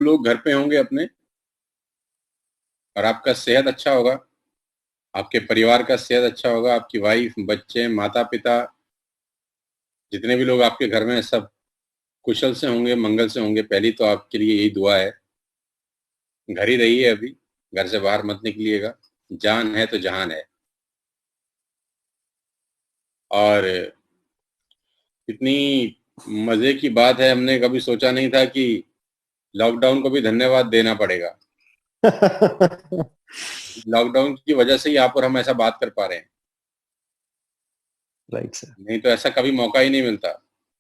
लोग घर पे होंगे अपने, और आपका सेहत अच्छा होगा, आपके परिवार का सेहत अच्छा होगा, आपकी वाइफ, बच्चे, माता पिता, जितने भी लोग आपके घर में हैं, सब कुशल से होंगे, मंगल से होंगे। पहली तो आपके लिए यही दुआ है। घर ही रहिए, अभी घर से बाहर मत निकलिएगा। जान है तो जहान है। और इतनी मजे की बात है, हमने कभी सोचा नहीं था कि लॉकडाउन को भी धन्यवाद देना पड़ेगा। लॉकडाउन की वजह से ही आप और हम ऐसा बात कर पा रहे हैं। Right sir. नहीं तो ऐसा कभी मौका ही नहीं मिलता।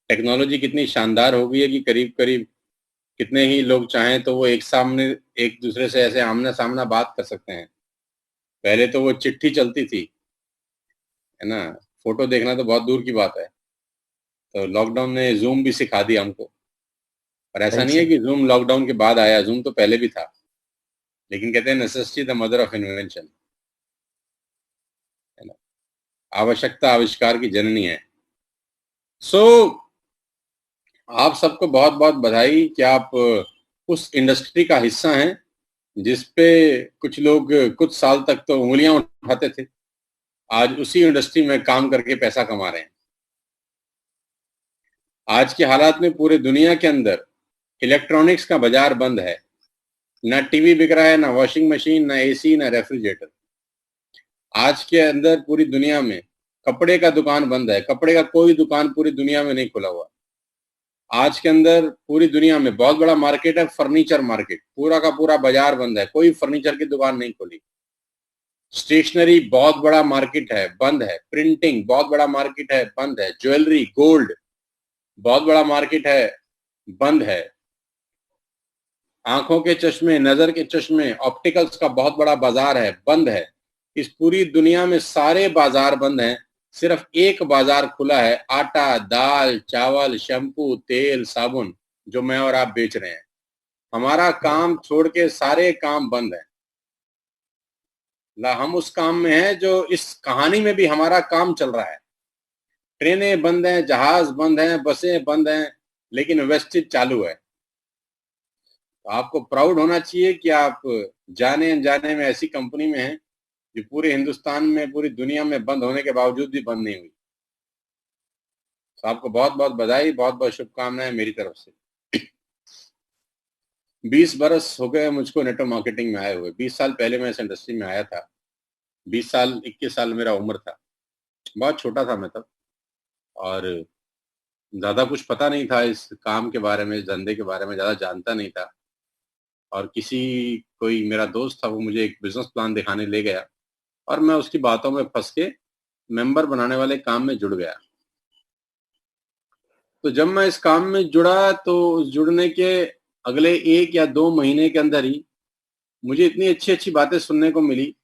टेक्नोलॉजी कितनी शानदार हो गई है कि करीब करीब कितने ही लोग चाहें तो वो एक दूसरे से ऐसे आमना सामना बात कर सकते हैं। पहले तो वो चिट्ठी चलती थी, है ना। फोटो देखना तो बहुत दूर की बात है। तो लॉकडाउन ने जूम भी सिखा दिया हमको। और ऐसा राइट नहीं है सर। कि जूम लॉकडाउन के बाद आया, जूम तो पहले भी था। लेकिन कहते हैं necessity the mother of invention, है ना। आवश्यकता आविष्कार की जननी है। सो आप सबको बहुत बहुत बधाई कि आप उस इंडस्ट्री का हिस्सा हैं जिसपे कुछ लोग कुछ साल तक तो उंगलियां उठाते थे। आज उसी इंडस्ट्री में काम करके पैसा कमा रहे हैं। आज के हालात में पूरे दुनिया के अंदर इलेक्ट्रॉनिक्स का बाजार बंद है। ना टीवी बिक रहा है, ना वॉशिंग मशीन, ना एसी, ना रेफ्रिजरेटर। आज के अंदर पूरी दुनिया में कपड़े का दुकान बंद है। कपड़े का कोई दुकान पूरी दुनिया में नहीं खुला हुआ। आज के अंदर पूरी दुनिया में बहुत बड़ा मार्केट है, फर्नीचर मार्केट। पूरा का पूरा बाजार बंद है, कोई फर्नीचर की दुकान नहीं खुली। स्टेशनरी बहुत बड़ा मार्केट है, बंद है। प्रिंटिंग बहुत बड़ा मार्केट है, बंद है। ज्वेलरी, गोल्ड बहुत बड़ा मार्केट है, बंद है। आंखों के चश्मे, नजर के चश्मे, ऑप्टिकल्स का बहुत बड़ा बाजार है, बंद है। इस पूरी दुनिया में सारे बाजार बंद हैं। सिर्फ एक बाजार खुला है, आटा, दाल, चावल, शैम्पू, तेल, साबुन, जो मैं और आप बेच रहे हैं। हमारा काम छोड़ के सारे काम बंद है। ला हम उस काम में हैं जो इस कहानी में भी हमारा काम चल रहा है। ट्रेनें बंद हैं, जहाज बंद हैं, बसें बंद हैं, लेकिन वेस्टेज चालू है। तो आपको प्राउड होना चाहिए कि आप जाने अनजाने में ऐसी कंपनी में हैं जो पूरे हिंदुस्तान में, पूरी दुनिया में बंद होने के बावजूद भी बंद नहीं हुई। तो आपको बहुत बहुत बधाई, बहुत बहुत शुभकामनाएं मेरी तरफ से। 20 बरस हो गए मुझको नेटवर्क मार्केटिंग में आए हुए। 20 साल पहले मैं इस इंडस्ट्री में आया था। 20 साल, 21 साल मेरा उम्र था। बहुत छोटा था मैं तब। और ज्यादा कुछ पता नहीं था इस काम के बारे में, इस धंधे के बारे में ज्यादा जानता नहीं था। और कोई मेरा दोस्त था, वो मुझे एक बिजनेस प्लान दिखाने ले गया, और मैं उसकी बातों में फंस के मेंबर बनाने वाले काम में जुड़ गया। तो जब मैं इस काम में जुड़ा तो उस जुड़ने के अगले 1 या 2 महीने के अंदर ही मुझे इतनी अच्छी अच्छी बातें सुनने को मिली,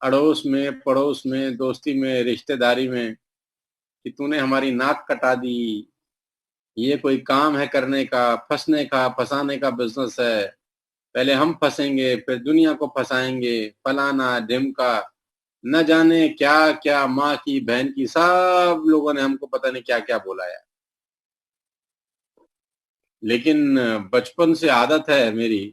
अड़ोस में, पड़ोस में, दोस्ती में, रिश्तेदारी में, कि तूने हमारी नाक कटा दी। ये कोई काम है करने का? फंसने का, फंसाने का बिजनेस है। पहले हम फंसेंगे, फिर दुनिया को फंसाएंगे, फलाना ढिमका, न जाने क्या क्या। माँ की, बहन की, सब लोगों ने हमको पता नहीं क्या क्या बोला है। लेकिन बचपन से आदत है मेरी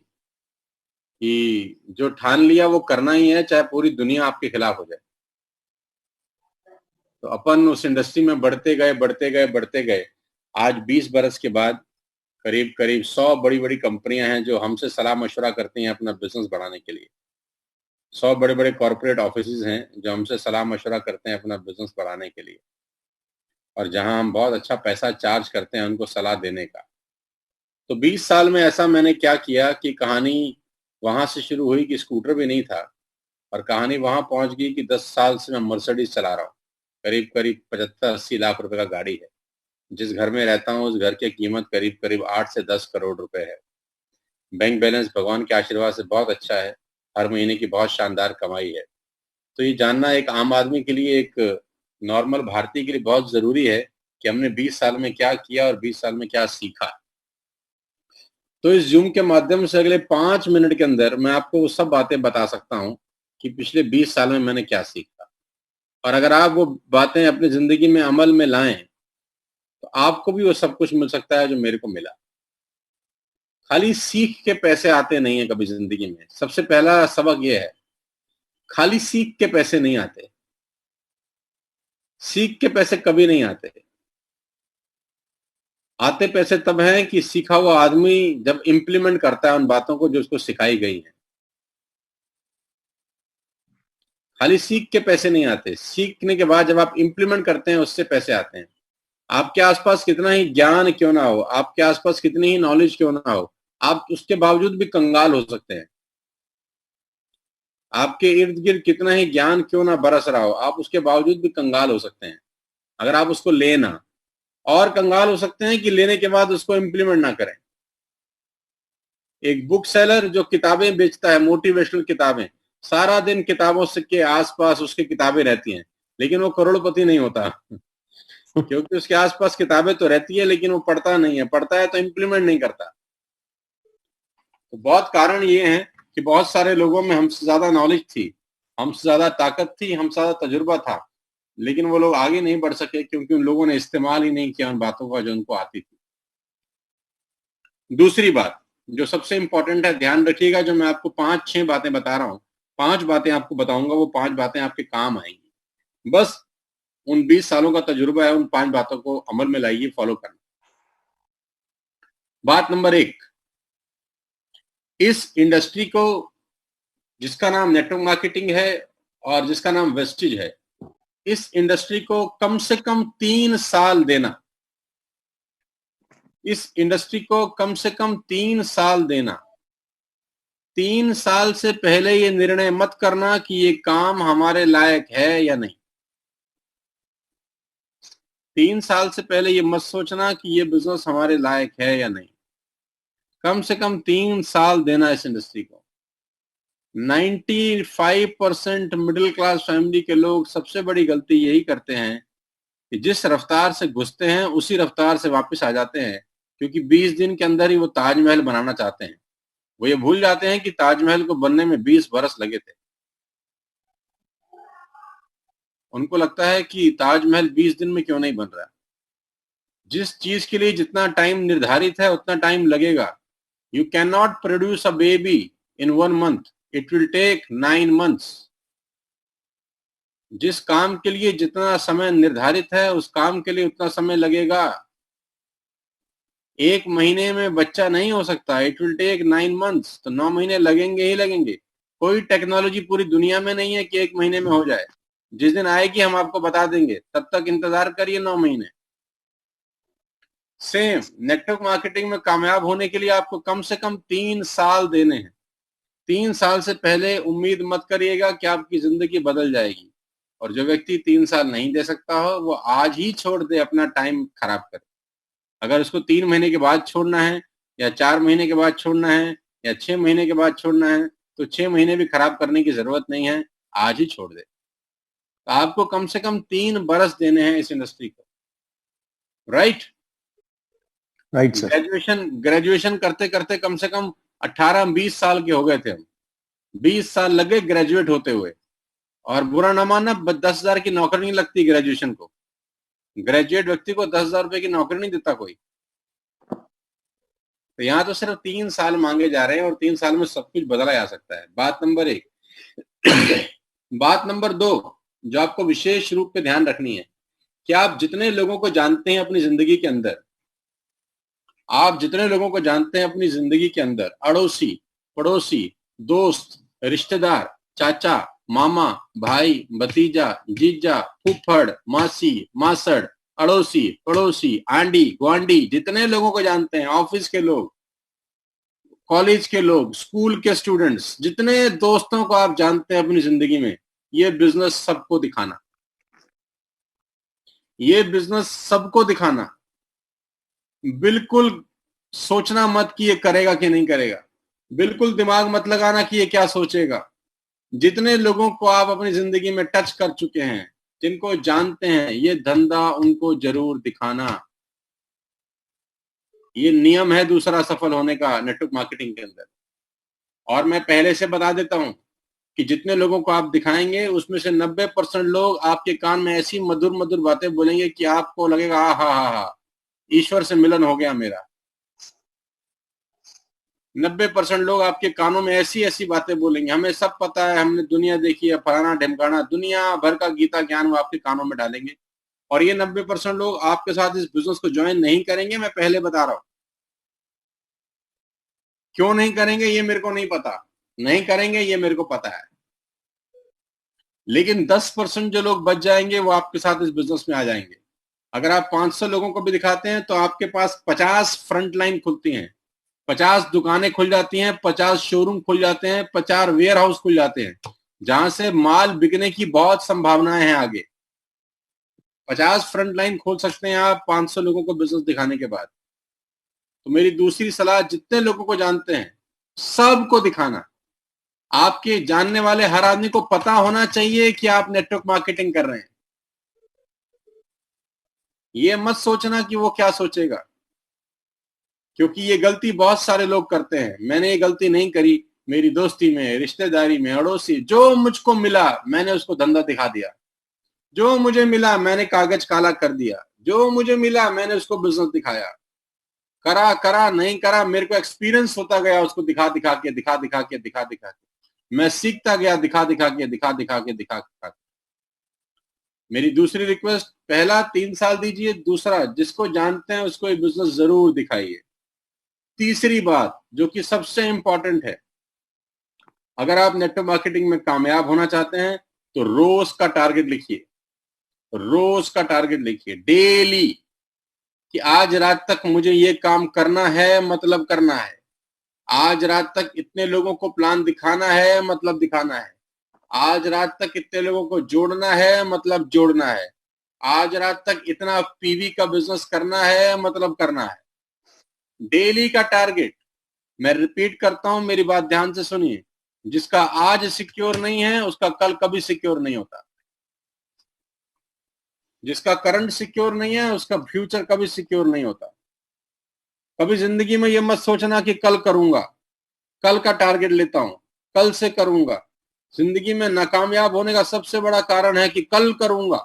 कि जो ठान लिया वो करना ही है, चाहे पूरी दुनिया आपके खिलाफ हो जाए। तो अपन उस इंडस्ट्री में बढ़ते गए, बढ़ते गए, बढ़ते गए। आज 20 बरस के बाद करीब करीब 100 बड़ी बड़ी कंपनियां हैं जो हमसे सलाह मशवरा करती हैं अपना बिजनेस बढ़ाने के लिए। 100 बड़े बड़े कॉरपोरेट ऑफिस हैं जो हमसे सलाह मशवरा करते हैं अपना बिजनेस बढ़ाने के लिए। और जहां हम बहुत अच्छा पैसा चार्ज करते हैं उनको सलाह देने का। तो 20 साल में ऐसा मैंने क्या किया कि कहानी वहां से शुरू हुई कि स्कूटर भी नहीं था, और कहानी वहां पहुंच गई कि 10 साल से मैं मर्सिडीज चला रहा हूँ। करीब करीब 75-80 लाख रुपए का गाड़ी है। जिस घर में रहता हूँ उस घर की कीमत करीब करीब 8 से 10 करोड़ रुपए है। बैंक बैलेंस भगवान के आशीर्वाद से बहुत अच्छा है। हर महीने की बहुत शानदार कमाई है। तो ये जानना एक आम आदमी के लिए, एक नॉर्मल भारतीय के लिए बहुत जरूरी है कि हमने 20 साल में क्या किया और 20 साल में क्या सीखा। तो इस जूम के माध्यम से अगले 5 मिनट के अंदर मैं आपको वो सब बातें बता सकता हूँ कि पिछले 20 साल में मैंने क्या सीखा। और अगर आप वो बातें अपनी जिंदगी में अमल में लाएं तो आपको भी वो सब कुछ मिल सकता है जो मेरे को मिला। खाली सीख के पैसे आते नहीं है कभी जिंदगी में। सबसे पहला सबक यह है, खाली सीख के पैसे नहीं आते, सीख के पैसे कभी नहीं आते। आते पैसे तब हैं कि सीखा हुआ आदमी जब इंप्लीमेंट करता है उन बातों को जो उसको सिखाई गई हैं। खाली सीख के पैसे नहीं आते, सीखने के बाद जब आप इंप्लीमेंट करते हैं उससे पैसे आते हैं। आपके आसपास कितना ही ज्ञान क्यों ना हो, आपके आसपास कितनी ही नॉलेज क्यों ना हो, आप उसके बावजूद भी कंगाल हो सकते हैं। आपके इर्द गिर्द कितना ही ज्ञान क्यों ना बरस रहा हो, आप उसके बावजूद भी कंगाल हो सकते हैं अगर आप उसको लेना, और कंगाल हो सकते हैं कि लेने के बाद उसको इंप्लीमेंट ना करें। एक बुक सेलर जो किताबें बेचता है, मोटिवेशनल किताबें, सारा दिन किताबों से के आसपास उसकी किताबें रहती हैं, लेकिन वो करोड़पति नहीं होता क्योंकि उसके आसपास किताबें तो रहती है लेकिन वो पढ़ता नहीं है, पढ़ता है तो इंप्लीमेंट नहीं करता। तो बहुत कारण ये हैं कि बहुत सारे लोगों में हमसे ज्यादा नॉलेज थी, हमसे ज्यादा ताकत थी, हमसे ज्यादा तजुर्बा था, लेकिन वो लोग आगे नहीं बढ़ सके क्योंकि उन लोगों ने इस्तेमाल ही नहीं किया उन बातों का जो उनको आती थी। दूसरी बात जो सबसे इंपॉर्टेंट है, ध्यान रखिएगा, जो मैं आपको 5-6 बातें बता रहा हूं, 5 बातें आपको बताऊंगा, वो 5 बातें आपके काम आएंगी। बस उन 20 सालों का तजुर्बा है, उन 5 बातों को अमल में लाइए, फॉलो करना। बात नंबर 1, इस इंडस्ट्री को, जिसका नाम नेटवर्क मार्केटिंग है और जिसका नाम वेस्टिज है, इस इंडस्ट्री को कम से कम 3 साल देना। इस इंडस्ट्री को कम से कम 3 साल देना। 3 साल से पहले ये निर्णय मत करना कि ये काम हमारे लायक है या नहीं। 3 साल से पहले ये मत सोचना कि ये बिजनेस हमारे लायक है या नहीं। कम से कम 3 साल देना इस इंडस्ट्री को। 95% मिडिल क्लास फैमिली के लोग सबसे बड़ी गलती यही करते हैं कि जिस रफ्तार से घुसते हैं उसी रफ्तार से वापस आ जाते हैं, क्योंकि 20 दिन के अंदर ही वो ताजमहल बनाना चाहते हैं। वो ये भूल जाते हैं कि ताजमहल को बनने में 20 बरस लगे थे। उनको लगता है कि ताजमहल 20 दिन में क्यों नहीं बन रहा। जिस चीज के लिए जितना टाइम निर्धारित है उतना टाइम लगेगा। You can not produce a baby in 1 month, it will take 9 months। जिस काम के लिए जितना समय निर्धारित है उस काम के लिए उतना समय लगेगा। 1 महीने में बच्चा नहीं हो सकता, इट विल टेक 9 months। तो 9 महीने लगेंगे ही लगेंगे। कोई टेक्नोलॉजी पूरी दुनिया में नहीं है कि 1 महीने में हो जाए। जिस दिन आएगी हम आपको बता देंगे, तब तक इंतजार करिए 9 महीने। सेम नेटवर्क मार्केटिंग में कामयाब होने के लिए आपको कम से कम 3 साल देने हैं। 3 साल से पहले उम्मीद मत करिएगा कि आपकी जिंदगी बदल जाएगी। और जो व्यक्ति 3 साल नहीं दे सकता हो वो आज ही छोड़ दे, अपना टाइम खराब करे। अगर उसको 3 महीने के बाद छोड़ना है या 4 महीने के बाद छोड़ना है या 6 महीने के बाद छोड़ना है, तो 6 महीने भी खराब करने की जरूरत नहीं है, आज ही छोड़ दे। तो आपको कम से कम 3 बरस देने हैं इस इंडस्ट्री को। Right sir. ग्रेजुएशन करते करते कम से कम 18-20 साल के हो गए थे हम। 20 साल लगे ग्रेजुएट होते हुए। और बुरा ना मानना, 10,000 की नौकरी नहीं लगती ग्रेजुएशन को। ग्रेजुएट व्यक्ति को 10,000 रुपए की नौकरी नहीं देता कोई। तो यहाँ तो सिर्फ 3 साल मांगे जा रहे हैं और 3 साल में सब कुछ बदला जा सकता है। बात नंबर 1। बात नंबर 2 जो आपको विशेष रूप पे ध्यान रखनी है, कि आप जितने लोगों को जानते हैं अपनी जिंदगी के अंदर, आप जितने लोगों को जानते हैं अपनी जिंदगी के अंदर, अड़ोसी, पड़ोसी, दोस्त, रिश्तेदार, चाचा, मामा, भाई, भतीजा, जीजा, फूफड़, मासी, मासड़, अड़ोसी, पड़ोसी, आंडी, गुआंडी, जितने लोगों को जानते हैं, ऑफिस के लोग, कॉलेज के लोग, स्कूल के स्टूडेंट्स, जितने दोस्तों को आप जानते हैं अपनी जिंदगी में, ये बिजनेस सबको दिखाना। ये बिजनेस सबको दिखाना। बिल्कुल सोचना मत कि ये करेगा कि नहीं करेगा। बिल्कुल दिमाग मत लगाना कि ये क्या सोचेगा। जितने लोगों को आप अपनी जिंदगी में टच कर चुके हैं, जिनको जानते हैं, ये धंधा उनको जरूर दिखाना। ये नियम है दूसरा सफल होने का नेटवर्क मार्केटिंग के अंदर। और मैं पहले से बता देता हूं कि जितने लोगों को आप दिखाएंगे उसमें से 90% लोग आपके कान में ऐसी मधुर मधुर बातें बोलेंगे कि आपको लगेगा हा हा हा, ईश्वर से मिलन हो गया मेरा। 90% लोग आपके कानों में ऐसी ऐसी बातें बोलेंगे, हमें सब पता है, हमने दुनिया देखी है, फलाना ढिमकाना, दुनिया भर का गीता ज्ञान वो आपके कानों में डालेंगे। और ये 90% लोग आपके साथ इस बिजनेस को ज्वाइन नहीं करेंगे, मैं पहले बता रहा हूं। क्यों नहीं करेंगे ये मेरे को नहीं पता, नहीं करेंगे ये मेरे को पता है, लेकिन 10% जो लोग बच जाएंगे वो आपके साथ इस बिजनेस में आ जाएंगे। अगर आप 500 लोगों को भी दिखाते हैं तो आपके पास 50 फ्रंट लाइन खुलती हैं, 50 दुकानें खुल जाती हैं, 50 शोरूम खुल जाते हैं, 50 वेयर हाउस खुल जाते हैं, जहां से माल बिकने की बहुत संभावनाएं हैं आगे। 50 फ्रंट लाइन खोल सकते हैं आप 500 लोगों को बिजनेस दिखाने के बाद। तो मेरी दूसरी सलाह, जितने लोगों को जानते हैं सबको दिखाना। आपके जानने वाले हर आदमी को पता होना चाहिए कि आप नेटवर्क मार्केटिंग कर रहे हैं। ये मत सोचना कि वो क्या सोचेगा, क्योंकि ये गलती बहुत सारे लोग करते हैं। मैंने ये गलती नहीं करी, मेरी दोस्ती में, रिश्तेदारी में, अड़ोसी, जो मुझको मिला मैंने उसको धंधा दिखा दिया, जो मुझे मिला मैंने कागज काला कर दिया, जो मुझे मिला मैंने उसको बिजनेस दिखाया। करा करा नहीं करा, मेरे को एक्सपीरियंस होता गया, उसको दिखा दिखा के, दिखा दिखा के, दिखा दिखा के मैं सीखता गया, दिखा दिखा के, दिखा दिखा के, दिखा दिखा के। मेरी दूसरी रिक्वेस्ट, पहला 3 साल दीजिए, दूसरा जिसको जानते हैं उसको ये बिजनेस जरूर दिखाइए। तीसरी बात जो कि सबसे इंपॉर्टेंट है, अगर आप नेटवर्क मार्केटिंग में कामयाब होना चाहते हैं तो रोज का टारगेट लिखिए, रोज का टारगेट लिखिए डेली, कि आज रात तक मुझे ये काम करना है, मतलब करना है। आज रात तक इतने लोगों को प्लान दिखाना है, मतलब दिखाना है। आज रात तक इतने लोगों को जोड़ना है, मतलब जोड़ना है। आज रात तक इतना पीवी का बिजनेस करना है, मतलब करना है। डेली का टारगेट। मैं रिपीट करता हूं, मेरी बात ध्यान से सुनिए, जिसका आज सिक्योर नहीं है उसका कल कभी सिक्योर नहीं होता। जिसका करंट सिक्योर नहीं है उसका फ्यूचर कभी सिक्योर नहीं होता। कभी जिंदगी में ये मत सोचना कि कल करूंगा, कल का टारगेट लेता हूं, कल से करूंगा। जिंदगी में नाकामयाब होने का सबसे बड़ा कारण है कि कल करूंगा,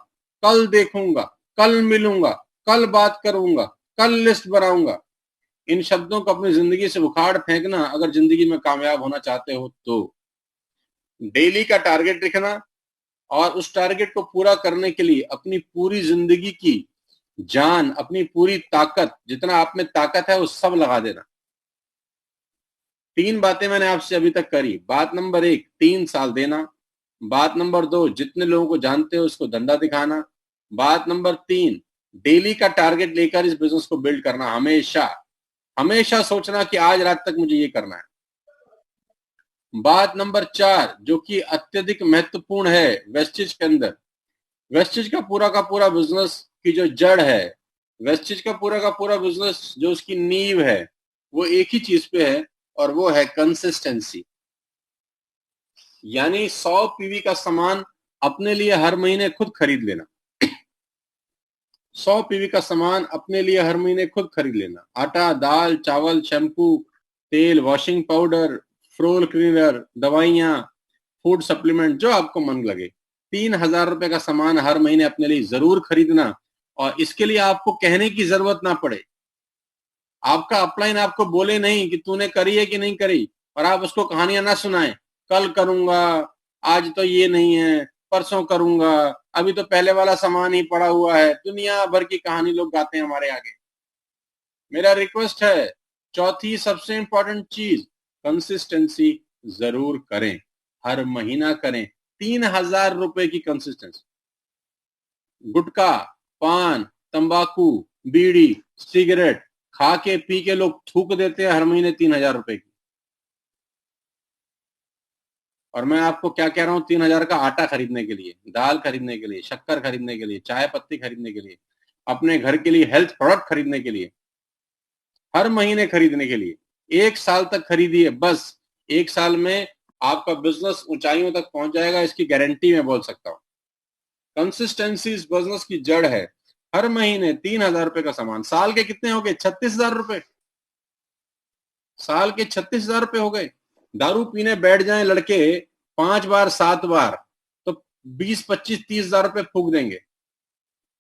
कल देखूंगा, कल मिलूंगा, कल बात करूंगा, कल लिस्ट बनाऊंगा। इन शब्दों को अपनी जिंदगी से उखाड़ फेंकना अगर जिंदगी में कामयाब होना चाहते हो तो। डेली का टारगेट लिखना, और उस टारगेट को पूरा करने के लिए अपनी पूरी जिंदगी की जान, अपनी पूरी ताकत, जितना आप में ताकत है वो सब लगा देना। 3 बातें मैंने आपसे अभी तक करी। बात नंबर 1, 3 साल देना। बात नंबर 2, जितने लोगों को जानते हो उसको धंधा दिखाना। बात नंबर 3, डेली का टारगेट लेकर इस बिजनेस को बिल्ड करना। हमेशा हमेशा सोचना कि आज रात तक मुझे ये करना है। बात नंबर 4, जो कि अत्यधिक महत्वपूर्ण है वेस्टेज के अंदर, वेस्टेज का पूरा बिजनेस की जो जड़ है, वेस्टेज का पूरा बिजनेस जो उसकी नींव है, वो एक ही चीज पे है, और वो है कंसिस्टेंसी। यानी 100 पीवी का सामान अपने लिए हर महीने खुद खरीद लेना। 100 पीवी का सामान अपने लिए हर महीने खुद खरीद लेना। आटा, दाल, चावल, शैम्पू, तेल, वॉशिंग पाउडर, फ्लोर क्लीनर, दवाइयां, फूड सप्लीमेंट, जो आपको मन लगे। 3,000 रुपए का सामान हर महीने अपने लिए जरूर खरीदना, और इसके लिए आपको कहने की जरूरत ना पड़े। आपका अपलाइन आपको बोले नहीं कि तूने करी है कि नहीं करी, और आप उसको कहानियां ना सुनाएं, कल करूंगा, आज तो ये नहीं है, परसों करूंगा, अभी तो पहले वाला सामान ही पड़ा हुआ है। दुनिया भर की कहानी लोग गाते हैं हमारे आगे। मेरा रिक्वेस्ट है, चौथी सबसे इंपॉर्टेंट चीज, कंसिस्टेंसी जरूर करें, हर महीना करें। 3,000 रुपए की कंसिस्टेंसी। गुटखा, पान, तंबाकू, बीड़ी, सिगरेट खा के पी के लोग थूक देते हैं हर महीने 3,000 रुपए की। और मैं आपको क्या कह रहा हूं, 3,000 का आटा खरीदने के लिए, दाल खरीदने के लिए, शक्कर खरीदने के लिए, चाय पत्ती खरीदने के लिए, अपने घर के लिए हेल्थ प्रोडक्ट खरीदने के लिए, हर महीने खरीदने के लिए 1 साल तक खरीदिए बस। 1 साल में आपका बिजनेस ऊंचाइयों तक पहुंच जाएगा, इसकी गारंटी मैं बोल सकता हूं। कंसिस्टेंसी इस बिजनेस की जड़ है। हर महीने 3,000 रुपए का सामान, साल के कितने हो गए? 36,000 रुपए। साल के 36,000 रुपए हो गए। दारू पीने बैठ जाएं लड़के 5 बार 7 बार तो 20, 25, 30,000 रुपए फूक देंगे।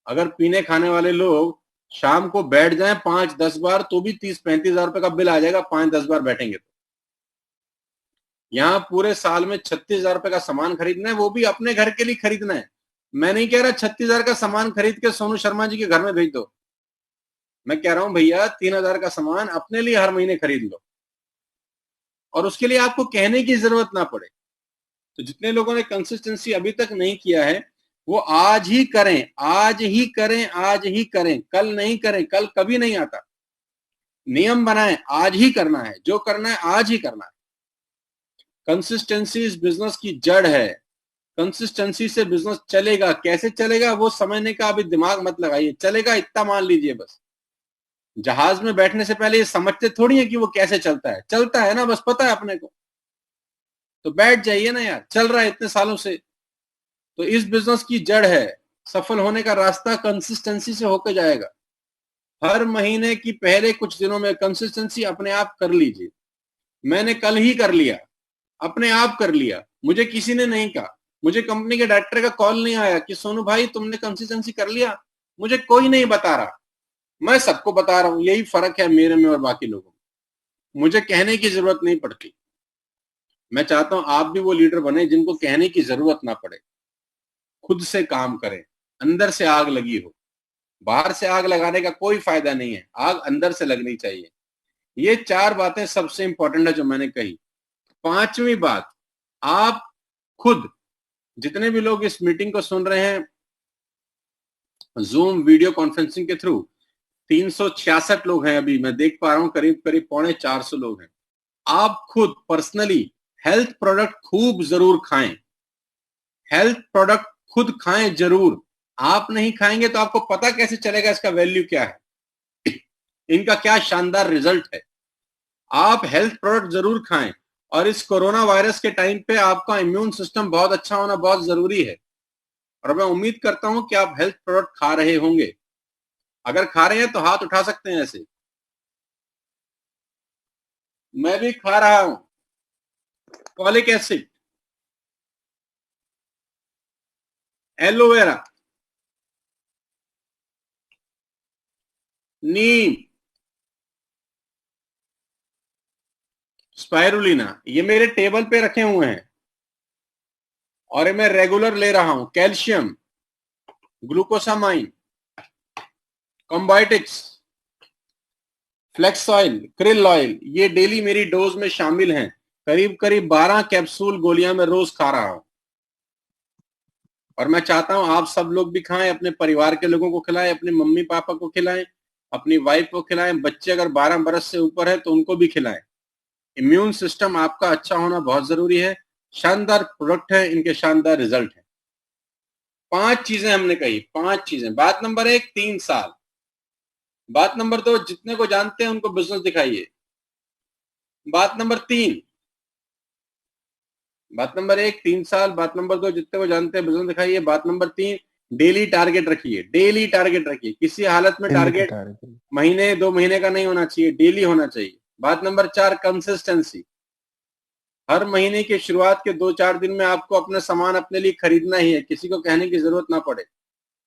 अगर पीने खाने वाले लोग शाम को बैठ जाएं 5, 10 बार तो भी 30, 35,000 रुपए का बिल आ जाएगा, 5, 10 बार बैठेंगे तो। यहाँ पूरे साल में 36,000 रुपए का सामान खरीदना है, वो भी अपने घर के लिए खरीदना है। मैं नहीं कह रहा 36,000 का सामान खरीद के सोनू शर्मा जी के घर में भेज दो। मैं कह रहा हूं भैया 3,000 का सामान अपने लिए हर महीने खरीद लो, और उसके लिए आपको कहने की जरूरत ना पड़े। तो जितने लोगों ने कंसिस्टेंसी अभी तक नहीं किया है, वो आज ही करें, आज ही करें, आज ही करें, कल नहीं करें, कल कभी नहीं आता। नियम बनाएं, आज ही करना है, जो करना है आज ही करना है। कंसिस्टेंसी इस बिजनेस की जड़ है। कंसिस्टेंसी से बिजनेस चलेगा, कैसे चलेगा वो समझने का अभी दिमाग मत लगाइए, चलेगा इतना मान लीजिए बस। जहाज में बैठने से पहले ये समझते थोड़ी है कि वो कैसे चलता है, चलता है ना, बस पता है अपने को, तो बैठ जाइए ना यार, चल रहा है इतने सालों से। तो इस बिजनेस की जड़ है, सफल होने का रास्ता कंसिस्टेंसी से होकर जाएगा। हर महीने की पहले कुछ दिनों में कंसिस्टेंसी अपने आप कर लीजिए। मैंने कल ही कर लिया, अपने आप कर लिया, मुझे किसी ने नहीं कहा, मुझे कंपनी के डायरेक्टर का कॉल नहीं आया कि सोनू भाई तुमने कंसिस्टेंसी कर लिया, मुझे कोई नहीं बता रहा, मैं सबको बता रहा हूं। यही फर्क है मेरे में और बाकी लोगों में, मुझे कहने की जरूरत नहीं पड़ती। मैं चाहता हूं आप भी वो लीडर बने जिनको कहने की जरूरत ना पड़े, खुद से काम करें, अंदर से आग लगी हो। बाहर से आग लगाने का कोई फायदा नहीं है, आग अंदर से लगनी चाहिए। ये 4 बातें सबसे इंपॉर्टेंट है जो मैंने कही। 5वीं बात, आप खुद, जितने भी लोग इस मीटिंग को सुन रहे हैं जूम वीडियो कॉन्फ्रेंसिंग के थ्रू, 366 लोग हैं अभी, मैं देख पा रहा हूं करीब करीब 350 लोग हैं। आप खुद पर्सनली हेल्थ प्रोडक्ट खूब जरूर खाएं, हेल्थ प्रोडक्ट खुद खाएं जरूर। आप नहीं खाएंगे तो आपको पता कैसे चलेगा इसका वैल्यू क्या है, इनका क्या शानदार रिजल्ट है। आप हेल्थ प्रोडक्ट जरूर खाएं, और इस कोरोना वायरस के टाइम पे आपका इम्यून सिस्टम बहुत अच्छा होना बहुत जरूरी है। और मैं उम्मीद करता हूं कि आप हेल्थ प्रोडक्ट खा रहे होंगे। अगर खा रहे हैं तो हाथ उठा सकते हैं ऐसे। मैं भी खा रहा हूं। फॉलिक एसिड, एलोवेरा, नीम, स्पाइरुलिना, ये मेरे टेबल पे रखे हुए हैं और ये मैं रेगुलर ले रहा हूं। कैल्शियम, ग्लूकोसामाइन, कॉम्बाइटिक्स, फ्लेक्स ऑयल, क्रिल ऑयल, ये डेली मेरी डोज में शामिल हैं। करीब करीब 12 कैप्सूल गोलियां मैं रोज खा रहा हूं, और मैं चाहता हूं आप सब लोग भी खाएं, अपने परिवार के लोगों को खिलाएं, अपने मम्मी पापा को खिलाएं, अपनी वाइफ को खिलाएं, बच्चे अगर 12 बरस से ऊपर है तो उनको भी खिलाएं। इम्यून सिस्टम आपका अच्छा होना बहुत जरूरी है। शानदार प्रोडक्ट है, इनके शानदार रिजल्ट है। 5 चीजें हमने कही, 5 चीजें। बात नंबर 1, 3 साल। बात नंबर 2, जितने को जानते हैं उनको बिजनेस दिखाइए। बात नंबर 3, बात नंबर 1, 3 साल। बात नंबर 2, जितने को जानते हैं बिजनेस दिखाइए। बात नंबर 3, डेली टारगेट रखिए, डेली टारगेट रखिए। किसी हालत में टारगेट महीने 2 महीने का नहीं होना चाहिए, डेली होना चाहिए। बात नंबर 4, कंसिस्टेंसी। हर महीने की शुरुआत के 2-4 दिन में आपको अपना सामान अपने लिए खरीदना ही है, किसी को कहने की जरूरत ना पड़े।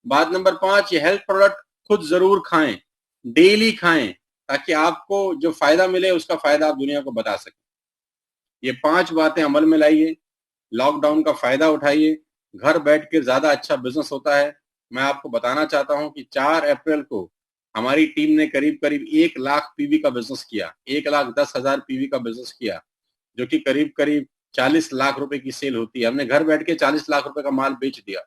बात नंबर 5, ये हेल्थ प्रोडक्ट खुद जरूर खाएं, डेली खाएं, ताकि आपको जो फायदा मिले उसका फायदा आप दुनिया को बता सकें। ये 5 बातें अमल में लाइए, लॉकडाउन का फायदा उठाइए, घर बैठ के ज्यादा अच्छा बिजनेस होता है। मैं आपको बताना चाहता हूं कि 4 अप्रैल को हमारी टीम ने करीब करीब 1 लाख पीवी का बिजनेस किया, 1,10,000 पीवी का बिजनेस किया, जो कि करीब करीब 40 लाख रुपए की सेल होती है। हमने घर बैठ के 40 लाख रुपए का माल बेच दिया।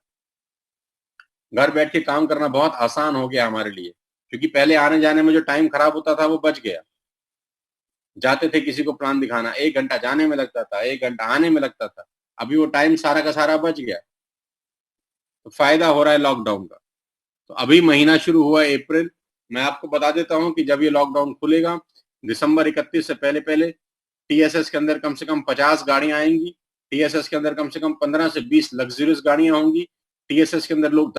घर बैठ के काम करना बहुत आसान हो गया हमारे लिए, क्योंकि पहले आने जाने में जो टाइम खराब होता था वो बच गया। जाते थे किसी को प्लान दिखाना, 1 घंटा जाने में लगता था, 1 घंटा आने में लगता था। अभी वो टाइम सारा का सारा बच गया, तो फायदा हो रहा है लॉकडाउन का। तो अभी महीना शुरू हुआ है अप्रैल। मैं आपको बता देता हूं कि जब ये लॉकडाउन खुलेगा, दिसंबर 31 से पहले पहले टीएसएस के अंदर कम से कम 50 गाड़ियां आएंगी। टीएसएस के अंदर कम से कम 15 से 20 लग्जरियस गाड़ियां होंगी। टीएसएस के अंदर लोग